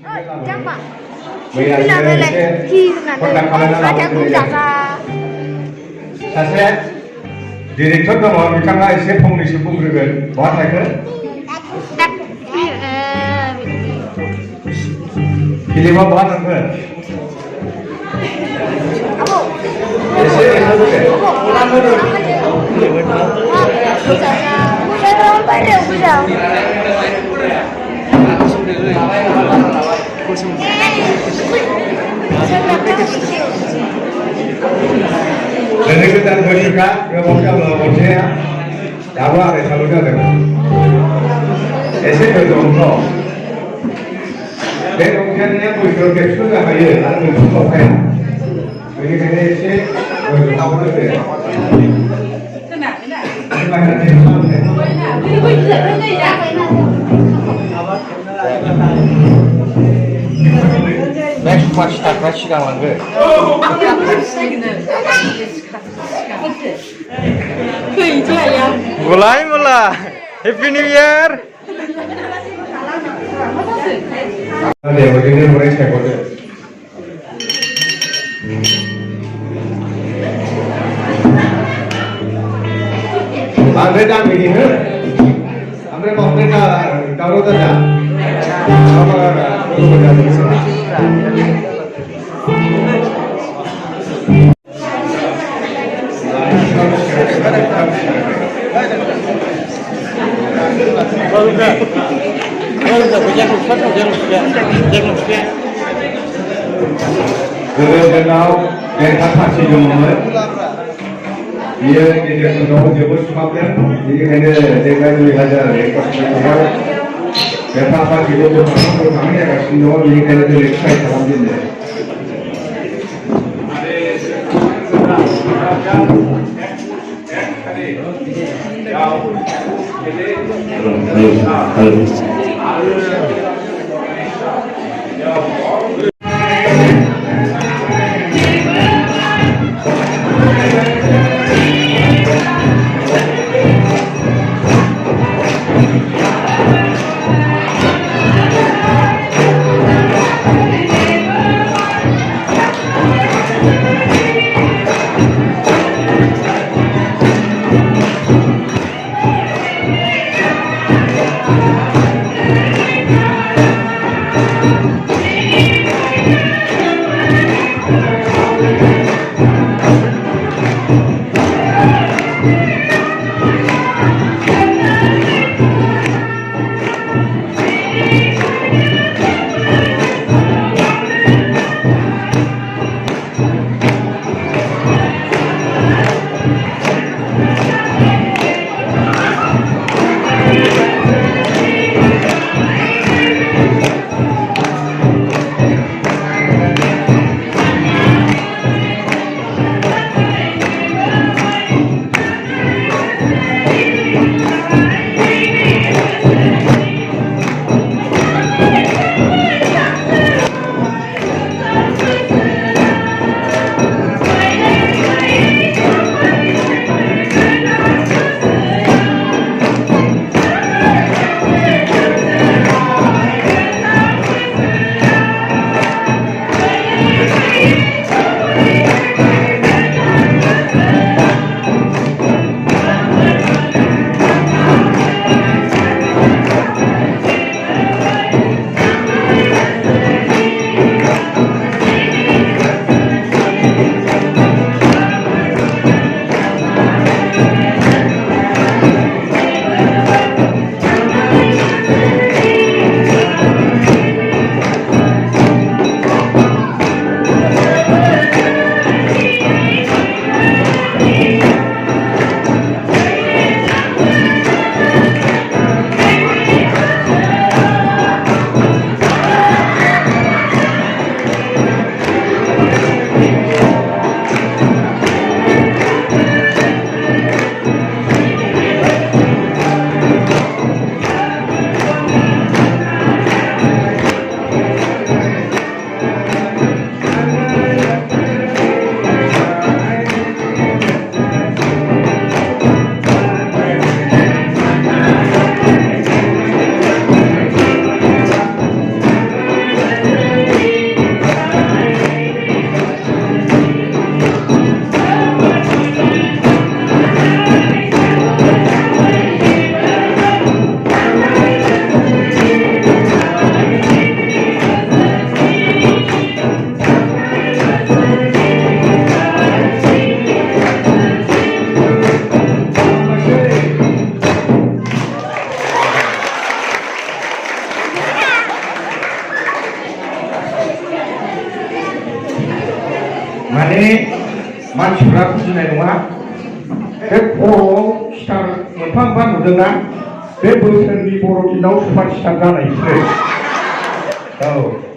잠깐만. 이렇게 키 가자고 자자. 사실 디렉터 दङ बिथाङा एसे फंनैसो बुंग्रोगोन बहा थाखो फिल्मआ बहा थांखो एसे Jadi kita berjuka, kita mau berjaya, apa ada salurnya dengan. Ese kedua, dengan punya kesel apa ya, ada musuh apa ya. Jadi kita ese tahu dulu. Next match tak match kawan ke? Mulai mula. Happy New Year. Ada begini mulai saya kode. Andre dah meeting है. Andre को अपने का करो तो जा. Now, yang tak ciuman, dia tidak tahu jebus makan, jadi hanya dengan 2000 ekor saja. Berapa kilo tu kami akan ciuman, jadi hanya dengan ekor saja dia. Mane मानसिफ्रा बुजिनाय नङा बे खर'आव सिथार मोनफा मोनफा नुदोंना बे बोसोरनि बर'दिनाव सुपार स्टार जानायसो औ